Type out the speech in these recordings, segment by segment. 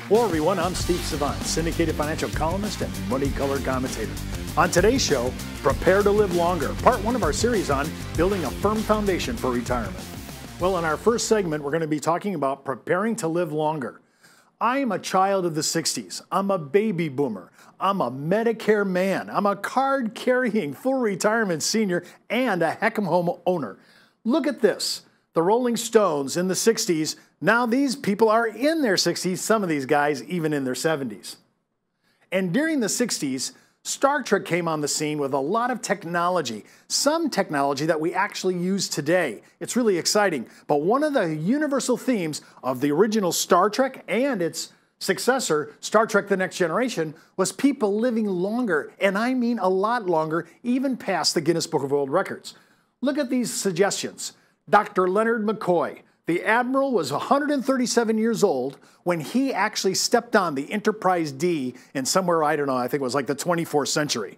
Hello everyone, I'm Steve Savant, syndicated financial columnist and money-colored commentator. On today's show, Prepare to Live Longer, part one of our series on building a firm foundation for retirement. Well, in our first segment, we're going to be talking about preparing to live longer. I am a child of the 60s. I'm a baby boomer. I'm a Medicare man. I'm a card-carrying full retirement senior and a Heckam home owner. Look at this. The Rolling Stones in the 60s, now these people are in their 60s, some of these guys even in their 70s. And during the 60s, Star Trek came on the scene with a lot of technology, some technology that we actually use today. It's really exciting. But one of the universal themes of the original Star Trek and its successor, Star Trek The Next Generation, was people living longer, and I mean a lot longer, even past the Guinness Book of World Records. Look at these suggestions. Dr. Leonard McCoy, the Admiral, was 137 years old when he actually stepped on the Enterprise D in somewhere, I don't know, I think it was like the 24th century.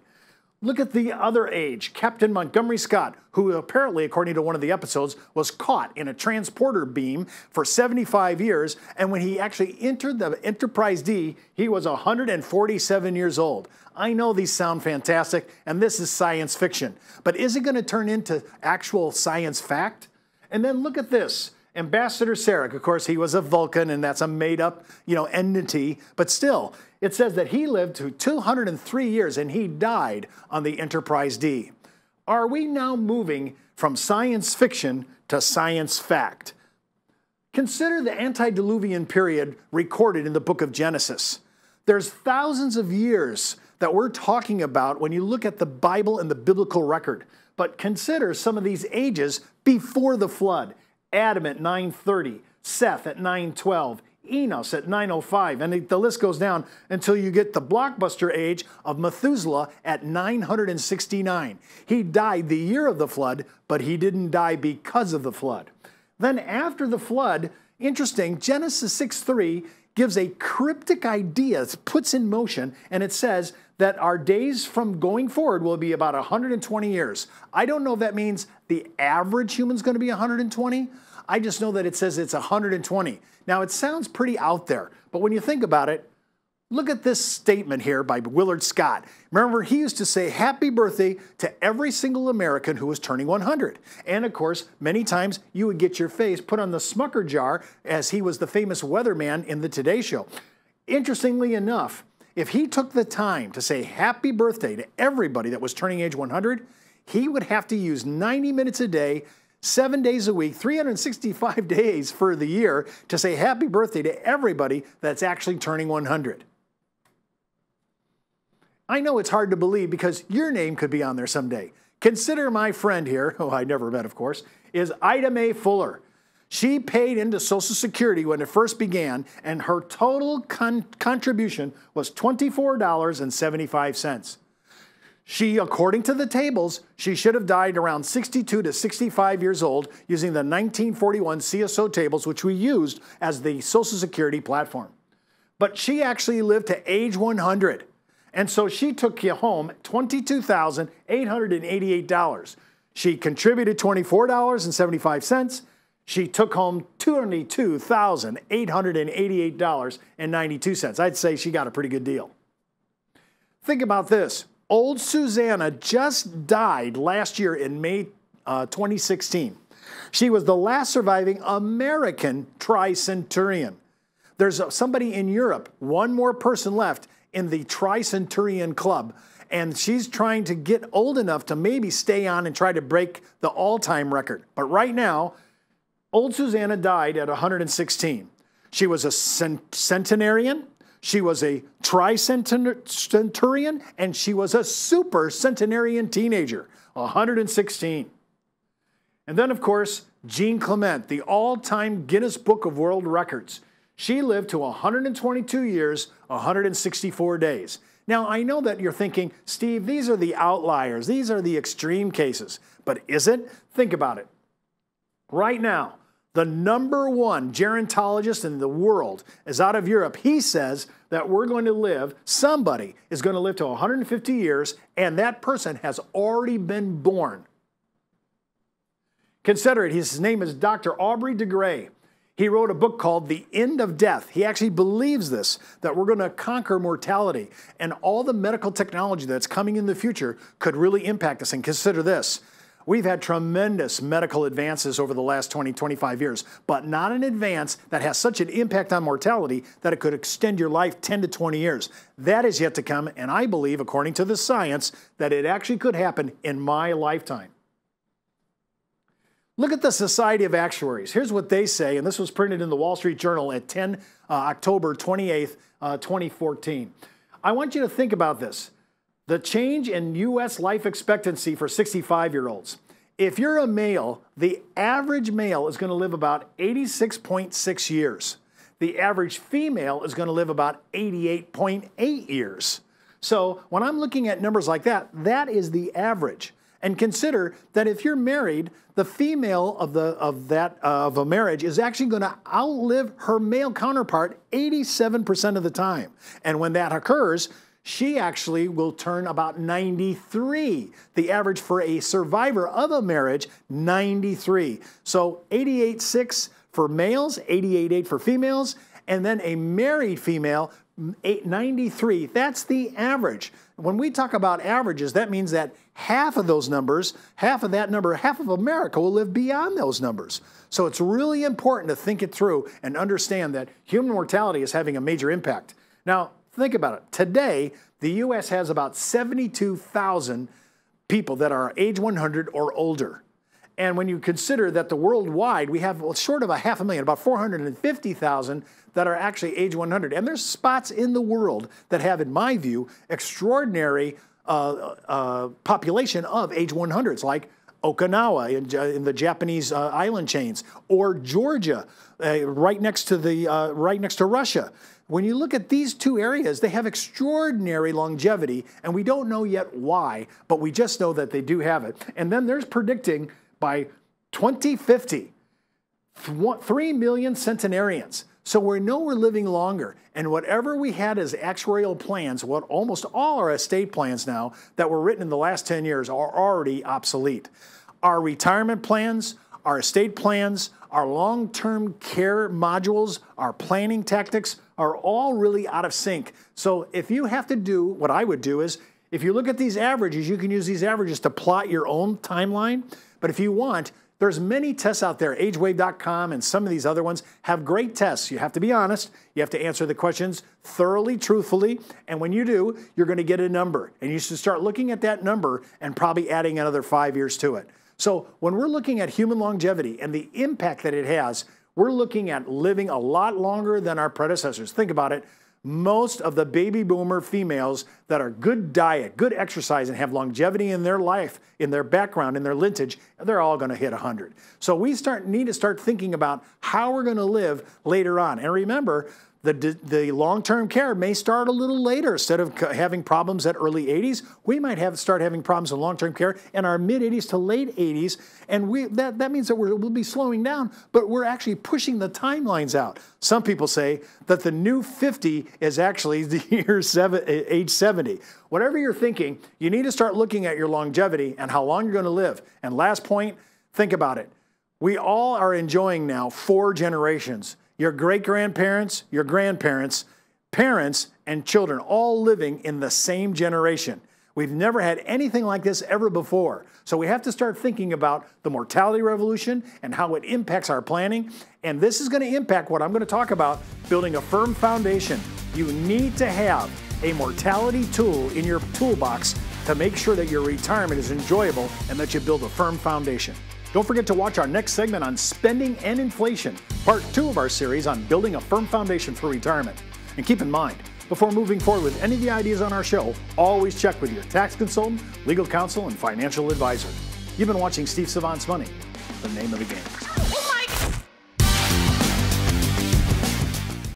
Look at the other age, Captain Montgomery Scott, who apparently, according to one of the episodes, was caught in a transporter beam for 75 years, and when he actually entered the Enterprise D, he was 147 years old. I know these sound fantastic, and this is science fiction, but is it going to turn into actual science fact? And then look at this. Ambassador Sarek, of course, he was a Vulcan, and that's a made-up, entity. But still, it says that he lived to 203 years, and he died on the Enterprise D. Are we now moving from science fiction to science fact? Consider the antediluvian period recorded in the book of Genesis. There's thousands of years that we're talking about when you look at the Bible and the biblical record. But consider some of these ages before the flood. Adam at 930, Seth at 912, Enos at 905, and the list goes down until you get the blockbuster age of Methuselah at 969. He died the year of the flood, but he didn't die because of the flood. Then after the flood, interesting, Genesis 6:3 gives a cryptic idea, it puts in motion, and it says that our days from going forward will be about 120 years. I don't know if that means the average human's going to be 120. I just know that it says it's 120. Now, it sounds pretty out there, but when you think about it, look at this statement here by Willard Scott. Remember, he used to say happy birthday to every single American who was turning 100. And of course, many times you would get your face put on the Smucker jar as he was the famous weatherman in the Today Show. Interestingly enough, if he took the time to say happy birthday to everybody that was turning age 100, he would have to use 90 minutes a day, 7 days a week, 365 days for the year to say happy birthday to everybody that's actually turning 100. I know it's hard to believe because your name could be on there someday. Consider my friend here, who I never met, of course, is Ida Mae Fuller. She paid into Social Security when it first began, and her total contribution was $24.75. She, according to the tables, she should have died around 62 to 65 years old using the 1941 CSO tables, which we used as the Social Security platform. But she actually lived to age 100. And so she took you home $22,888. She contributed $24.75. She took home $22,888.92. I'd say she got a pretty good deal. Think about this. Old Susanna just died last year in May 2016. She was the last surviving American tricentenarian. There's somebody in Europe, one more person left in the tricentenarian club, and she's trying to get old enough to maybe stay on and try to break the all-time record. But right now, old Susanna died at 116. She was a centenarian, she was a tricentenarian, and she was a super centenarian teenager, 116. And then, of course, Jean Clement, the all-time Guinness Book of World Records. She lived to 122 years, 164 days. Now, I know that you're thinking, Steve, these are the outliers. These are the extreme cases. But is it? Think about it. Right now, the #1 gerontologist in the world is out of Europe. He says that we're going to live, somebody is going to live to 150 years, and that person has already been born. Consider it. His name is Dr. Aubrey de Grey. He wrote a book called The End of Death. He actually believes this, that we're going to conquer mortality, and all the medical technology that's coming in the future could really impact us. And consider this. We've had tremendous medical advances over the last 20, 25 years, but not an advance that has such an impact on mortality that it could extend your life 10 to 20 years. That is yet to come, and I believe, according to the science, that it actually could happen in my lifetime. Look at the Society of Actuaries. Here's what they say, and this was printed in the Wall Street Journal at October 28th, 2014. I want you to think about this. The change in U.S. life expectancy for 65-year-olds. If you're a male, the average male is going to live about 86.6 years. The average female is going to live about 88.8 years. So when I'm looking at numbers like that, that is the average. And consider that if you're married, the female of a marriage is actually going to outlive her male counterpart 87% of the time. And when that occurs, she actually will turn about 93. The average for a survivor of a marriage, 93. So 88.6 for males, 88.8 for females, and then a married female, 93. That's the average. When we talk about averages, that means that half of those numbers, half of that number, half of America will live beyond those numbers. So it's really important to think it through and understand that human mortality is having a major impact. Now, think about it. Today, the U.S. has about 72,000 people that are age 100 or older. And when you consider that the worldwide, we have short of 500,000, about 450,000 that are actually age 100. And there's spots in the world that have, in my view, extraordinary population of age 100s, like Okinawa in the Japanese island chains, or Georgia, right next to Russia. When you look at these two areas, they have extraordinary longevity, and we don't know yet why, but we just know that they do have it. And then there's predicting by 2050, 3 million centenarians. So we know we're living longer, and whatever we had as actuarial plans, what almost all our estate plans now that were written in the last 10 years are already obsolete. Our retirement plans, our estate plans, our long-term care modules, our planning tactics are all really out of sync. So if you have to do, what I would do is, if you look at these averages, you can use these averages to plot your own timeline. But if you want, there's many tests out there. AgeWave.com and some of these other ones have great tests. You have to be honest. You have to answer the questions thoroughly, truthfully. And when you do, you're going to get a number. And you should start looking at that number and probably adding another 5 years to it. So when we're looking at human longevity and the impact that it has, we're looking at living a lot longer than our predecessors. Think about it. Most of the baby boomer females that are good diet, good exercise, and have longevity in their life, in their background, in their lineage, they're all going to hit 100. So we need to start thinking about how we're going to live later on. And remember, the long-term care may start a little later. Instead of having problems at early 80s, we might start having problems in long-term care in our mid-80s to late 80s. And that means that we'll be slowing down, but we're actually pushing the timelines out. Some people say that the new 50 is actually the age 70. Whatever you're thinking, you need to start looking at your longevity and how long you're going to live. And last point, think about it. We all are enjoying now 4 generations. Your great-grandparents, your grandparents, parents, and children all living in the same generation. We've never had anything like this ever before. So we have to start thinking about the mortality revolution and how it impacts our planning. And this is going to impact what I'm going to talk about, building a firm foundation. You need to have a mortality tool in your toolbox to make sure that your retirement is enjoyable and that you build a firm foundation. Don't forget to watch our next segment on spending and inflation, part 2 of our series on building a firm foundation for retirement. And keep in mind, before moving forward with any of the ideas on our show, always check with your tax consultant, legal counsel, and financial advisor. You've been watching Steve Savant's Money, the name of the game.